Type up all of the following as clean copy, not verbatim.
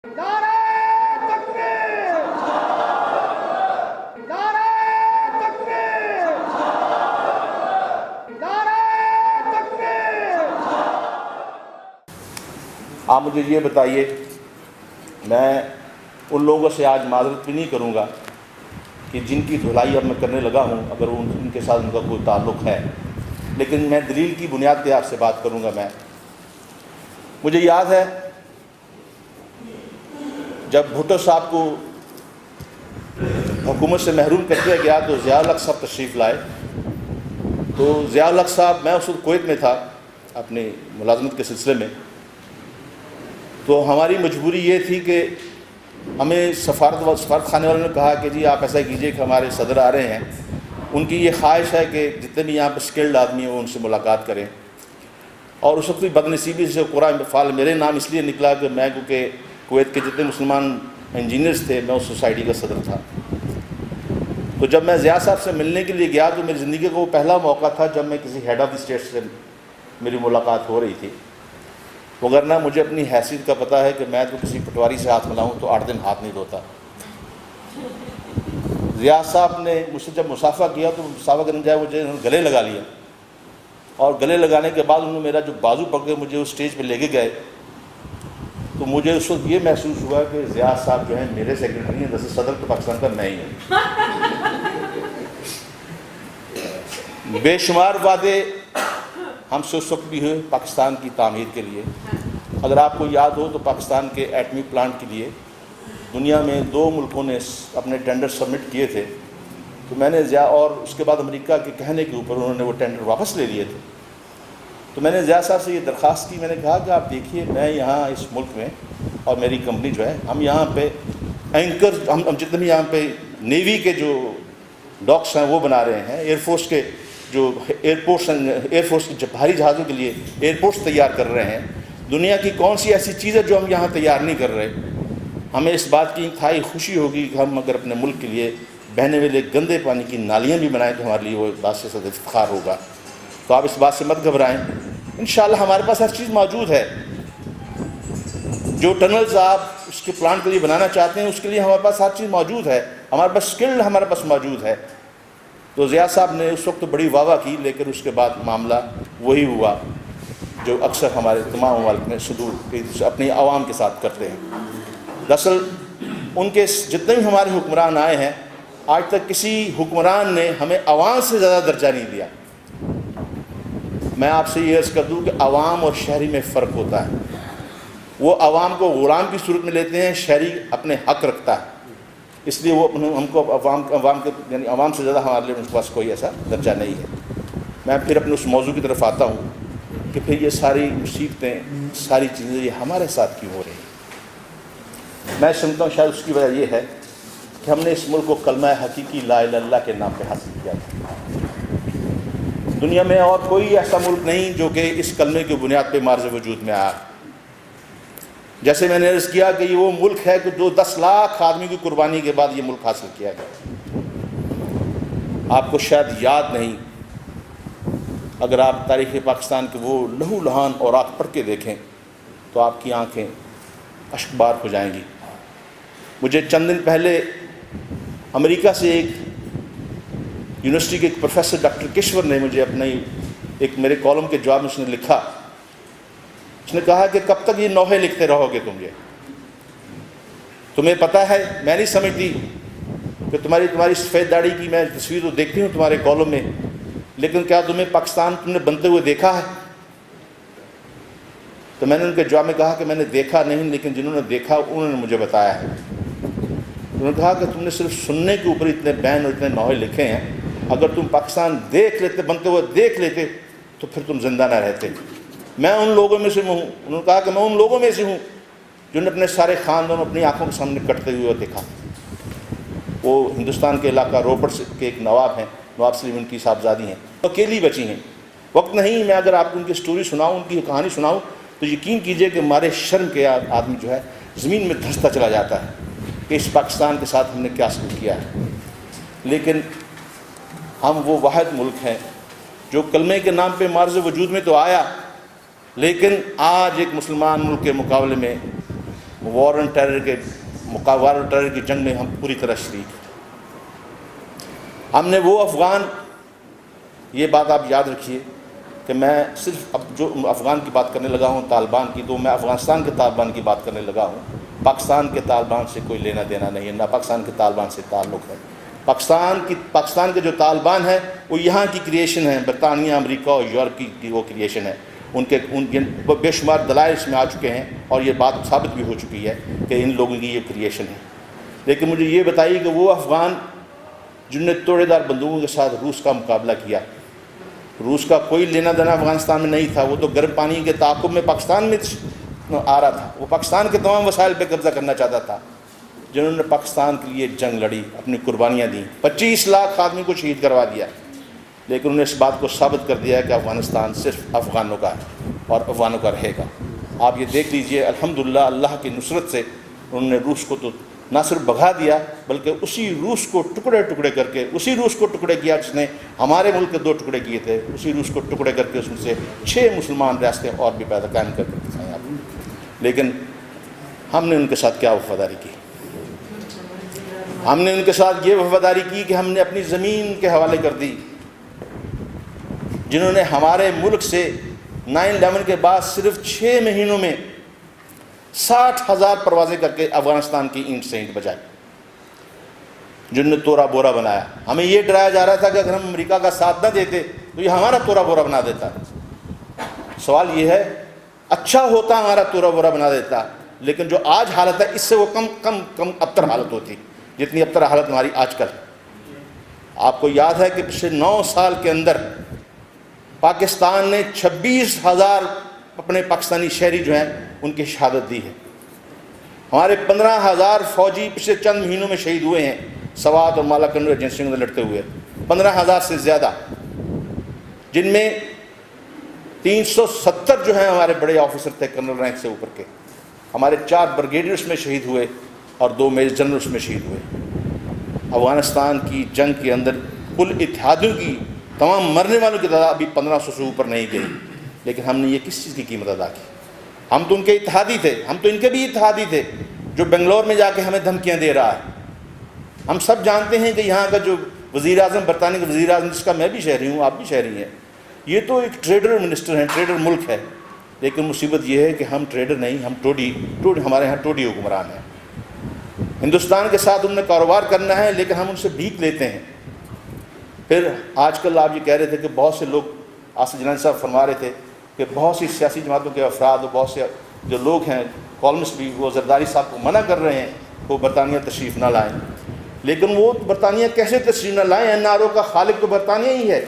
نعرہ تکبیر! نعرہ تکبیر! نعرہ تکبیر! آپ مجھے یہ بتائیے، میں ان لوگوں سے آج معذرت بھی نہیں کروں گا کہ جن کی دھلائی اب میں کرنے لگا ہوں، اگر ان کے ساتھ ان کا کوئی تعلق ہے، لیکن میں دلیل کی بنیاد پہ آپ سے بات کروں گا۔ مجھے یاد ہے جب بھٹو صاحب کو حکومت سے محروم کر دیا گیا تو ضیاء الحق صاحب تشریف لائے۔ تو ضیاء الحق صاحب، میں اس وقت کویت میں تھا اپنی ملازمت کے سلسلے میں، تو ہماری مجبوری یہ تھی کہ ہمیں سفارت خانے والوں نے کہا کہ جی آپ ایسا کیجئے کہ ہمارے صدر آ رہے ہیں، ان کی یہ خواہش ہے کہ جتنے بھی یہاں پہ اسکلڈ آدمی ہیں وہ ان سے ملاقات کریں۔ اور اس وقت بھی بدنصیبی سے قرآن فعال میرے نام اس لیے نکلا کہ میں کیونکہ کویت کے جتنے مسلمان انجینئرز تھے میں اس سوسائٹی کا صدر تھا۔ تو جب میں ضیاء صاحب سے ملنے کے لیے گیا تو میری زندگی کا وہ پہلا موقع تھا جب میں کسی ہیڈ آف دی اسٹیٹ سے میری ملاقات ہو رہی تھی، وگرنہ مجھے اپنی حیثیت کا پتہ ہے کہ میں تو کسی پٹواری سے ہاتھ ملاؤں تو 8 دن ہاتھ نہیں دھوتا۔ ضیاء صاحب نے مجھ سے جب مصافحہ کیا تو مصافحہ کرنے جائے مجھے انہوں نے گلے لگا لیا، اور گلے لگانے کے بعد انہوں نے میرا جو بازو پکڑ کے مجھے اس اسٹیج پہ لے کے گئے، تو مجھے اس وقت یہ محسوس ہوا کہ ضیاء صاحب جو ہیں میرے سیکرٹری ہیں، جیسے صدر تو پاکستان کا میں ہی ہوں۔ بے شمار وعدے ہم سے اس وقت بھی ہوئے پاکستان کی تعمیر کے لیے۔ اگر آپ کو یاد ہو تو پاکستان کے ایٹمی پلانٹ کے لیے دنیا میں 2 ملکوں نے اپنے ٹینڈر سبمٹ کیے تھے، تو میں نے اور اس کے بعد امریکہ کے کہنے کے اوپر انہوں نے وہ ٹینڈر واپس لے لیے تھے۔ تو میں نے ضیاء صاحب سے یہ درخواست کی، میں نے کہا کہ آپ دیکھیے میں یہاں اس ملک میں اور میری کمپنی جو ہے ہم یہاں پہ اینکر، ہم جتنے بھی یہاں پہ نیوی کے جو ڈاکس ہیں وہ بنا رہے ہیں، ایئر فورس کے جو ایئر فورس کے بھاری جہازوں کے لیے ایئرپورٹس تیار کر رہے ہیں۔ دنیا کی کون سی ایسی چیز ہے جو ہم یہاں تیار نہیں کر رہے؟ ہمیں اس بات کی انتہائی خوشی ہوگی کہ ہم اگر اپنے ملک کے لیے بہنے والے گندے پانی کی نالیاں بھی بنائیں تو ہمارے لیے وہ بات سے صد افتخار ہوگا۔ تو آپ اس بات سے مت گھبرائیں، انشاءاللہ ہمارے پاس ہر چیز موجود ہے۔ جو ٹنلز آپ اس کے پلانٹ کے لیے بنانا چاہتے ہیں اس کے لیے ہمارے پاس ہر چیز موجود ہے، ہمارے پاس اسکل ہمارے پاس موجود ہے۔ تو ضیاء صاحب نے اس وقت بڑی واہ واہ کی، لیکن اس کے بعد معاملہ وہی ہوا جو اکثر ہمارے تمام ممالک میں صدور اپنی عوام کے ساتھ کرتے ہیں۔ دراصل ان کے جتنے بھی ہمارے حکمران آئے ہیں آج تک کسی حکمران نے ہمیں عوام سے زیادہ درجہ نہیں دیا۔ میں آپ سے یہ عرض کر دوں کہ عوام اور شہری میں فرق ہوتا ہے، وہ عوام کو غلام کی صورت میں لیتے ہیں، شہری اپنے حق رکھتا ہے، اس لیے وہ ہم کو عوام سے زیادہ ہمارے لیے ان کے پاس کوئی ایسا درجہ نہیں ہے۔ میں پھر اپنے اس موضوع کی طرف آتا ہوں کہ پھر یہ ساری مصیبتیں، ساری چیزیں یہ ہمارے ساتھ کیوں ہو رہی ہیں؟ میں سمجھتا ہوں شاید اس کی وجہ یہ ہے کہ ہم نے اس ملک کو کلمہ حقیقی لا الہ الا اللہ کے نام پہ حاصل کیا تھا۔ دنیا میں اور کوئی ایسا ملک نہیں جو کہ اس کلمے کی بنیاد پہ مارز وجود میں آیا۔ جیسے میں نے عرض کیا کہ یہ وہ ملک ہے کہ جو 10 لاکھ آدمی کی قربانی کے بعد یہ ملک حاصل کیا گیا۔ آپ کو شاید یاد نہیں، اگر آپ تاریخ پاکستان کے وہ لہو لہان اوراق پڑھ کے دیکھیں تو آپ کی آنکھیں اشکبار ہو جائیں گی۔ مجھے چند دن پہلے امریکہ سے ایک یونیورسٹی کے ایک پروفیسر ڈاکٹر کشور نے مجھے ایک میرے کالم کے جواب میں اس نے لکھا، اس نے کہا کہ کب تک یہ نوحے لکھتے رہو گے تمہیں پتہ ہے، میں نہیں سمجھتی کہ تمہاری سفید داڑھی کی میں تصویر تو دیکھتی ہوں تمہارے کالم میں، لیکن کیا تمہیں پاکستان تم نے بنتے ہوئے دیکھا ہے؟ تو میں نے ان کے جواب میں کہا کہ میں نے دیکھا نہیں، لیکن جنہوں نے دیکھا انہوں نے مجھے بتایا ہے۔ انہوں نے کہا کہ تم نے صرف سننے کے اوپر اتنے بین اور اتنے نوحے لکھے ہیں، اگر تم پاکستان دیکھ لیتے، بنتے ہوئے دیکھ لیتے تو پھر تم زندہ نہ رہتے۔ میں ان لوگوں میں سے ہوں، انہوں نے کہا کہ میں ان لوگوں میں سے ہوں جنہوں نے اپنے سارے خاندان اپنی آنکھوں کے سامنے کٹتے ہوئے دیکھا۔ وہ ہندوستان کے علاقہ روپڑ کے ایک نواب ہیں، نواب سلیم ان کی صاحبزادی ہیں، وہ اکیلی بچی ہیں۔ وقت نہیں میں اگر آپ کو ان کی سٹوری سناؤں، ان کی کہانی سناؤں تو یقین کیجئے کہ ہمارے شرم کے آدمی جو ہے زمین میں دھنستا چلا جاتا ہے کہ اس پاکستان کے ساتھ ہم نے کیا سلوک کیا ہے۔ لیکن ہم وہ واحد ملک ہیں جو کلمے کے نام پہ مارز وجود میں تو آیا، لیکن آج ایک مسلمان ملک کے مقابلے میں وار آن ٹیرر کے وار آن ٹیرر کی جنگ میں ہم پوری طرح شریک ہیں۔ ہم نے وہ افغان، یہ بات آپ یاد رکھیے کہ میں صرف اب جو افغان کی بات کرنے لگا ہوں طالبان کی، تو میں افغانستان کے طالبان کی بات کرنے لگا ہوں۔ پاکستان کے طالبان سے کوئی لینا دینا نہیں ہے، نہ پاکستان کے طالبان سے تعلق ہے۔ پاکستان کے جو طالبان ہیں وہ یہاں کی کریشن ہے، برطانیہ، امریکہ اور یورپ کی وہ کریشن ہے۔ ان بے شمار دلائل اس میں آ چکے ہیں اور یہ بات ثابت بھی ہو چکی ہے کہ ان لوگوں کی یہ کریشن ہے۔ لیکن مجھے یہ بتائیے کہ وہ افغان جن نے توڑے دار بندوقوں کے ساتھ روس کا مقابلہ کیا، روس کا کوئی لینا دینا افغانستان میں نہیں تھا، وہ تو گرم پانی کے تعاقب میں پاکستان میں آ رہا تھا، وہ پاکستان کے تمام وسائل پہ قبضہ کرنا چاہتا تھا۔ جنہوں نے پاکستان کے لیے جنگ لڑی، اپنی قربانیاں دیں، 25 لاکھ آدمی کو شہید کروا دیا، لیکن انہوں نے اس بات کو ثابت کر دیا ہے کہ افغانستان صرف افغانوں کا ہے اور افغانوں کا رہے گا۔ آپ یہ دیکھ لیجئے، الحمدللہ اللہ کی نصرت سے انہوں نے روس کو تو نہ صرف بھگا دیا بلکہ اسی روس کو ٹکڑے ٹکڑے کر کے، اسی روس کو ٹکڑے کیا جس نے ہمارے ملک کے 2 ٹکڑے کیے تھے، اسی روس کو ٹکڑے کر کے اس میں سے 6 مسلمان ریاستیں اور بھی پیدا قائم کر کے دکھائیں آپ۔ لیکن ہم نے ان کے ساتھ کیا وفاداری کی؟ ہم نے ان کے ساتھ یہ وفاداری کی کہ ہم نے اپنی زمین کے حوالے کر دی۔ جنہوں نے ہمارے ملک سے 9/11 کے بعد صرف 6 مہینوں میں 60,000 پروازیں کر کے افغانستان کی اینٹ سے اینٹ بجائی، جن نے تورا بورا بنایا۔ ہمیں یہ ڈرایا جا رہا تھا کہ اگر ہم امریکہ کا ساتھ نہ دیتے تو یہ ہمارا تورا بورا بنا دیتا۔ سوال یہ ہے، اچھا ہوتا ہمارا تورا بورا بنا دیتا، لیکن جو آج حالت ہے اس سے وہ کم ابتر حالت ہوتی جتنی ابتر حالت ہماری آج کل۔ آپ کو یاد ہے کہ پچھلے 9 سال کے اندر پاکستان نے 26,000 اپنے پاکستانی شہری جو ہیں ان کی شہادت دی ہے۔ ہمارے 15,000 فوجی پچھلے چند مہینوں میں شہید ہوئے ہیں سوات اور مالاکنڈ ایجنسیوں میں لڑتے ہوئے، 15,000 سے زیادہ، جن میں 370 جو ہیں ہمارے بڑے آفیسر تھے کرنل رینک سے اوپر کے۔ ہمارے 4 برگیڈیئرس میں شہید ہوئے اور 2 میجر جنرلس میں شہید ہوئے۔ افغانستان کی جنگ کے اندر کل اتحادیوں کی تمام مرنے والوں کی تعداد ابھی 1500 سے اوپر نہیں گئی، لیکن ہم نے یہ کس چیز کی قیمت ادا کی؟ ہم تو ان کے اتحادی تھے، ہم تو ان کے بھی اتحادی تھے، جو بنگلور میں جا کے ہمیں دھمکیاں دے رہا ہے۔ ہم سب جانتے ہیں کہ یہاں کا جو وزیر اعظم، برطانیہ کا وزیر اعظم، جس کا میں بھی شہری ہوں، آپ بھی شہری ہیں، یہ تو ایک ٹریڈر منسٹر ہیں، ٹریڈر ملک ہے۔ لیکن مصیبت یہ ہے کہ ہم ٹریڈر نہیں، ہم ٹوڈی ہمارے ہاں ٹوڈی حکمران ہیں۔ ہندوستان کے ساتھ انہیں کاروبار کرنا ہے لیکن ہم ان سے بھیک لیتے ہیں۔ پھر آج کل آپ یہ کہہ رہے تھے کہ بہت سے لوگ، آصف جیلانی صاحب فرما رہے تھے کہ بہت سی سیاسی جماعتوں کے افراد اور بہت سے جو لوگ ہیں کالمسٹ بھی، وہ زرداری صاحب کو منع کر رہے ہیں وہ برطانیہ تشریف نہ لائیں۔ لیکن وہ برطانیہ کیسے تشریف نہ لائیں؟ این آر او کا خالق تو برطانیہ ہی ہے،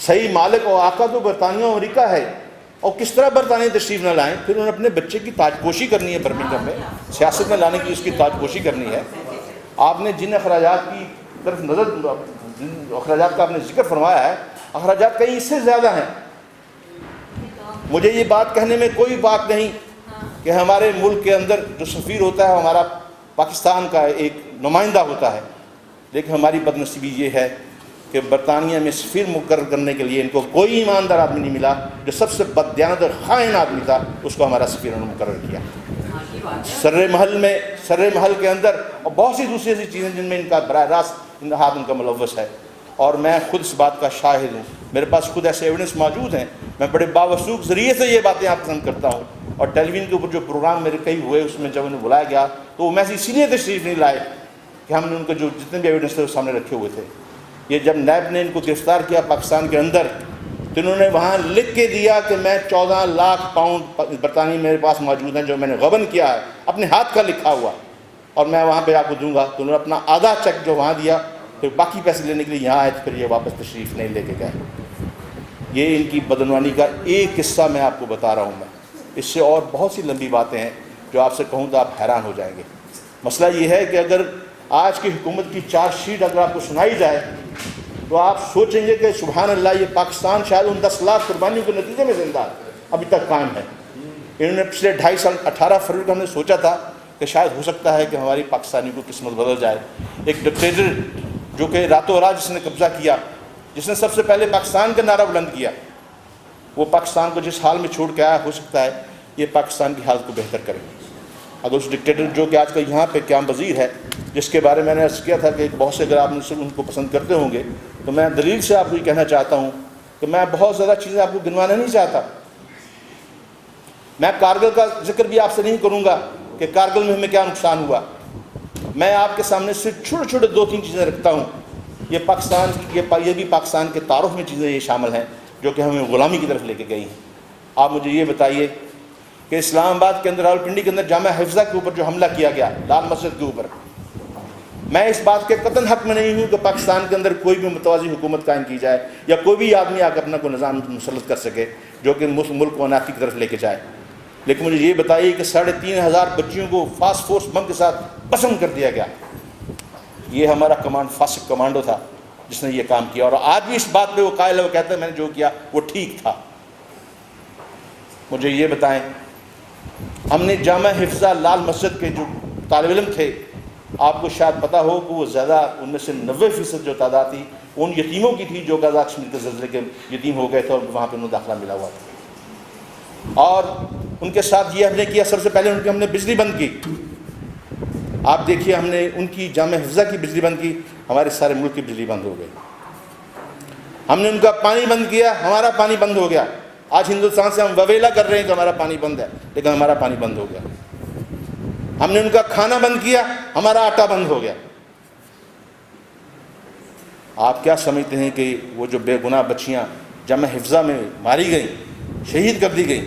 صحیح مالک اور آقا تو برطانیہ اور امریکہ ہے، اور کس طرح برطانیہ تشریف نہ لائیں؟ پھر انہیں اپنے بچے کی تاج پوشی کرنی ہے، برمنگھم میں سیاست میں لانے کی اس کی تاج پوشی کرنی ہے۔ آپ نے جن اخراجات کی طرف نظر، جن اخراجات کا آپ نے ذکر فرمایا ہے، اخراجات کہیں اس سے زیادہ ہیں۔ مجھے یہ بات کہنے میں کوئی بات نہیں کہ ہمارے ملک کے اندر جو سفیر ہوتا ہے ہمارا پاکستان کا ایک نمائندہ ہوتا ہے، لیکن ہماری بدنصیبی یہ ہے کہ برطانیہ میں سفیر مقرر کرنے کے لیے ان کو کوئی ایماندار آدمی نہیں ملا۔ جو سب سے بددیانت اور خائن آدمی تھا اس کو ہمارا سفیر انہوں نے مقرر کیا۔ سر محل کے اندر اور بہت سی دوسری ایسی چیزیں جن میں ان کا براہ راست ہاتھ ان کا ملوث ہے، اور میں خود اس بات کا شاہد ہوں۔ میرے پاس خود ایسے ایویڈنس موجود ہیں، میں بڑے باوثوق ذریعے سے یہ باتیں آپ پسند کرتا ہوں۔ اور ٹیلی ویژن کے اوپر جو پروگرام میرے کئی ہوئے اس میں جب انہیں بلایا گیا تو وہ میں سے اسی لیے تشریف نہیں لائے کہ ہم نے ان کو جو جتنے بھی ایویڈنس تھے وہ سامنے رکھے ہوئے تھے۔ یہ جب نیب نے ان کو گرفتار کیا پاکستان کے اندر تو انہوں نے وہاں لکھ کے دیا کہ میں 14 لاکھ پاؤنڈ برطانوی میرے پاس موجود ہیں جو میں نے غبن کیا ہے، اپنے ہاتھ کا لکھا ہوا، اور میں وہاں پہ آپ کو دوں گا۔ تو انہوں نے اپنا آدھا چیک جو وہاں دیا، پھر باقی پیسے لینے کے لیے یہاں آئے تو پھر یہ واپس تشریف نہیں لے کے گئے۔ یہ ان کی بدعنوانی کا ایک قصہ میں آپ کو بتا رہا ہوں۔ میں اس سے اور بہت سی لمبی باتیں ہیں جو آپ سے کہوں تو آپ حیران ہو جائیں گے۔ مسئلہ یہ ہے کہ اگر آج کی حکومت کی چارج شیٹ اگر آپ کو سنائی جائے تو آپ سوچیں گے کہ سبحان اللہ، یہ پاکستان شاید ان 10 لاکھ قربانیوں کے نتیجے میں زندہ ابھی تک قائم ہے۔ انہوں نے پچھلے 2.5 سال 18 فروری کو ہم نے سوچا تھا کہ شاید ہو سکتا ہے کہ ہماری پاکستانی کو قسمت بدل جائے۔ ایک ڈکٹیٹر جو کہ راتوں رات جس نے قبضہ کیا، جس نے سب سے پہلے پاکستان کا نعرہ بلند کیا، وہ پاکستان کو جس حال میں چھوڑ کے آیا، ہو سکتا ہے یہ پاکستان کی حالت کو بہتر کرے۔ اگر اس ڈکٹیٹر جو کہ آج کل یہاں پہ قیام پذیر ہے، جس کے بارے میں نے عرض کیا تھا کہ بہت سے اگر آپ ان کو پسند کرتے ہوں گے، تو میں دلیل سے آپ کو یہ کہنا چاہتا ہوں کہ میں بہت زیادہ چیزیں آپ کو گنوانا نہیں چاہتا. میں کارگل کا ذکر بھی آپ سے نہیں کروں گا کہ کارگل میں ہمیں کیا نقصان ہوا. میں آپ کے سامنے صرف چھوٹے چھوٹے 2-3 چیزیں رکھتا ہوں. یہ پاکستان کی یہ بھی پاکستان کے تعارف میں چیزیں یہ شامل ہیں جو کہ ہمیں غلامی کی طرف لے کے گئی ہیں. آپ مجھے یہ بتائیے کہ اسلام آباد کے اندر، راولپنڈی کے اندر جامعہ حفظہ کے اوپر جو حملہ کیا گیا، لال مسجد کے اوپر، میں اس بات کے قطعاً حق میں نہیں ہوں کہ پاکستان کے اندر کوئی بھی متوازی حکومت قائم کی جائے یا کوئی بھی آدمی آ کر اپنا کوئی نظام مسلط کر سکے جو کہ ملک کو انارکی کی طرف لے کے جائے. لیکن مجھے یہ بتائیے کہ 3,500 بچیوں کو فاسٹ فورس بم کے ساتھ قسم کر دیا گیا. یہ ہمارا فاسق کمانڈو تھا جس نے یہ کام کیا، اور آج بھی اس بات پہ وہ قائل ہے، وہ کہتا ہے میں نے جو کیا وہ ٹھیک تھا. مجھے یہ بتائیں، ہم نے جامعہ حفظہ لال مسجد کے جو طالب علم تھے، آپ کو شاید پتہ ہو کہ وہ زیادہ، ان میں سے 90% جو تعداد تھی ان یتیموں کی تھی جو آزاد کشمیر کے زلزلے کے یتیم ہو گئے تھے اور وہاں پہ انہیں داخلہ ملا ہوا تھا. اور ان کے ساتھ یہ ہم نے کیا، سب سے پہلے ان کی ہم نے بجلی بند کی. آپ دیکھیے، ہم نے ان کی جامعہ حفظہ کی بجلی بند کی، ہمارے سارے ملک کی بجلی بند ہو گئی. ہم نے ان کا پانی بند کیا، ہمارا پانی بند ہو گیا. آج ہندوستان سے ہم وویلا کر رہے ہیں کہ ہمارا پانی بند ہے، لیکن ہمارا پانی بند ہو گیا. ہم نے ان کا کھانا بند کیا، ہمارا آٹا بند ہو گیا. آپ کیا سمجھتے ہیں کہ وہ جو بے گناہ بچیاں جامعہ حفظہ میں ماری گئیں، شہید کر دی گئیں،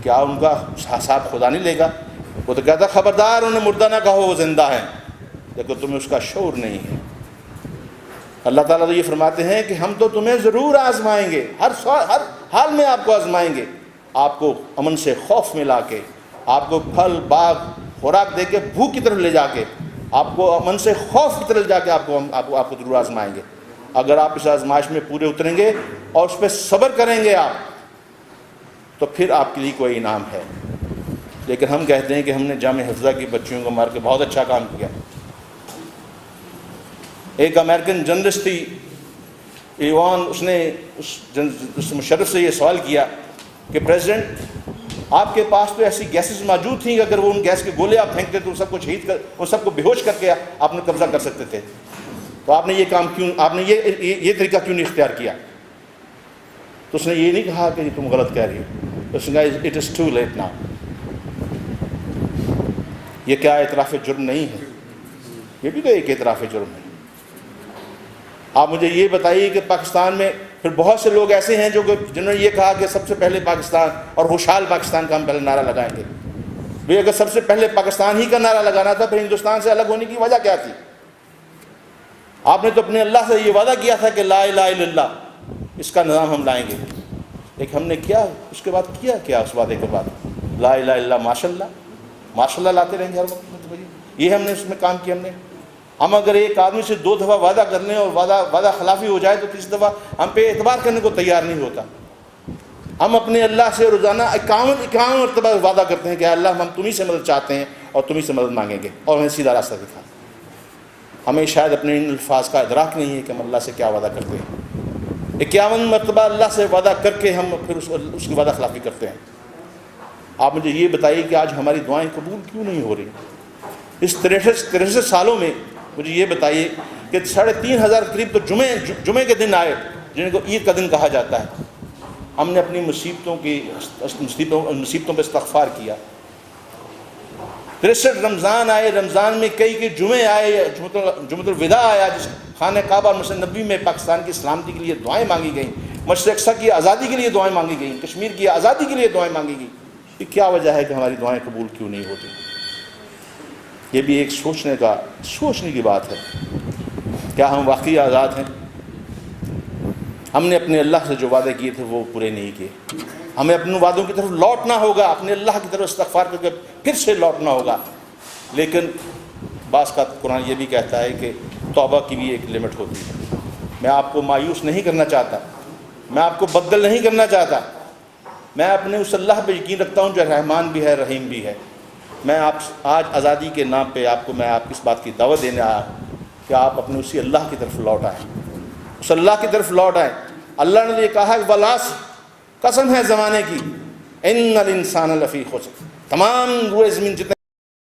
کیا ان کا حساب خدا نہیں لے گا؟ وہ تو کہتا خبردار انہیں مردہ نہ کہو، وہ زندہ ہیں، لیکن تمہیں اس کا شعور نہیں ہے. اللہ تعالیٰ تو یہ فرماتے ہیں کہ ہم تو تمہیں ضرور آزمائیں گے، ہر حال میں آپ کو آزمائیں گے. آپ کو امن سے خوف میں لا کے، آپ کو پھل باغ خوراک دے کے بھوک کی طرف لے جا کے، آپ کو امن سے خوف کی طرف جا کے آپ کو ضرور آزمائیں گے. اگر آپ اس آزمائش میں پورے اتریں گے اور اس پہ صبر کریں گے آپ، تو پھر آپ کے لیے کوئی انعام ہے. لیکن ہم کہتے ہیں کہ ہم نے جامعہ حفظہ کی بچیوں کو مار کے بہت اچھا کام کیا. ایک امریکن جرنلسٹ تھی ایوان، اس نے اس مشرف سے یہ سوال کیا کہ پریزیڈنٹ، آپ کے پاس تو ایسی گیسز موجود تھیں کہ اگر وہ ان گیس کے گولے آپ پھینکتے تو سب کو ان سب کو بے ہوش کر کے آپ نے قبضہ کر سکتے تھے، تو آپ نے یہ کام کیوں، آپ نے یہ طریقہ کیوں نہیں اختیار کیا؟ تو اس نے یہ نہیں کہا کہ تم غلط کہہ رہی ہو، اس نے کہا it is too late now. یہ کیا اعتراف جرم نہیں ہے؟ یہ بھی تو ایک اعتراف جرم ہے. آپ مجھے یہ بتائیے کہ پاکستان میں پھر بہت سے لوگ ایسے ہیں جنہوں نے یہ کہا کہ سب سے پہلے پاکستان اور خوشحال پاکستان کا ہم پہلے نعرہ لگائیں گے. بھئی اگر سب سے پہلے پاکستان ہی کا نعرہ لگانا تھا، پھر ہندوستان سے الگ ہونے کی وجہ کیا تھی؟ آپ نے تو اپنے اللہ سے یہ وعدہ کیا تھا کہ لا الہ الا اللہ، اس کا نظام ہم لائیں گے. لیکن ہم نے کیا اس کے بعد کیا اس وعدے کے بعد؟ لا الہ الا اللہ، ماشاء اللہ لاتے رہیں گے ہر وقت. یہ ہم نے اس میں کام کیا. ہم اگر ایک آدمی سے 2 دفعہ وعدہ کر لیں اور وعدہ خلافی ہو جائے تو 3 دفعہ ہم پہ اعتبار کرنے کو تیار نہیں ہوتا. ہم اپنے اللہ سے روزانہ 51 مرتبہ وعدہ کرتے ہیں کہ اللہ ہم تمہیں سے مدد چاہتے ہیں اور تمہیں سے مدد مانگیں گے اور ہمیں سیدھا راستہ دکھا. ہمیں شاید اپنے ان الفاظ کا ادراک نہیں ہے کہ ہم اللہ سے کیا وعدہ کرتے ہیں. 51 مرتبہ اللہ سے وعدہ کر کے ہم پھر اس کی وعدہ خلافی کرتے ہیں. آپ مجھے یہ بتائیے کہ آج ہماری دعائیں قبول کیوں نہیں ہو رہی؟ اس 63 سالوں میں مجھے یہ بتائیے کہ 3,500 قریب تو جمعے کے دن آئے جن کو عید کا دن کہا جاتا ہے. ہم نے اپنی مصیبتوں پہ استغفار کیا. 63 رمضان آئے، رمضان میں کئی جمعے آئے، جمعۃ الوداع آیا جس خانہ کعبہ اور مسجد نبوی میں پاکستان کی سلامتی کے لیے دعائیں مانگی گئیں، مشرق اقصی کی آزادی کے لیے دعائیں مانگی گئیں، کشمیر کی آزادی کے لیے دعائیں مانگی گئیں. یہ کیا وجہ ہے کہ ہماری دعائیں قبول کیوں نہیں ہوتی؟ یہ بھی ایک سوچنے کی بات ہے. کیا ہم واقعی آزاد ہیں؟ ہم نے اپنے اللہ سے جو وعدے کیے تھے وہ پورے نہیں کیے. ہمیں اپنے وعدوں کی طرف لوٹنا ہوگا، اپنے اللہ کی طرف استغفار کر کے پھر سے لوٹنا ہوگا. لیکن بعض کا قرآن یہ بھی کہتا ہے کہ توبہ کی بھی ایک لمٹ ہوتی ہے. میں آپ کو مایوس نہیں کرنا چاہتا، میں آپ کو بدل نہیں کرنا چاہتا. میں اپنے اس اللہ پہ یقین رکھتا ہوں جو رحمان بھی ہے، رحیم بھی ہے. میں آج آزادی کے نام پہ میں آپ کی اس بات کی دعوت دینے آیا کہ آپ اپنے اسی اللہ کی طرف لوٹ آئیں، اس اللہ کی طرف لوٹ آئیں. اللہ نے یہ کہا کہ والعصر، قسم ہے زمانے کی، ان الانسان لفی خسر، تمام روئے زمین جتنے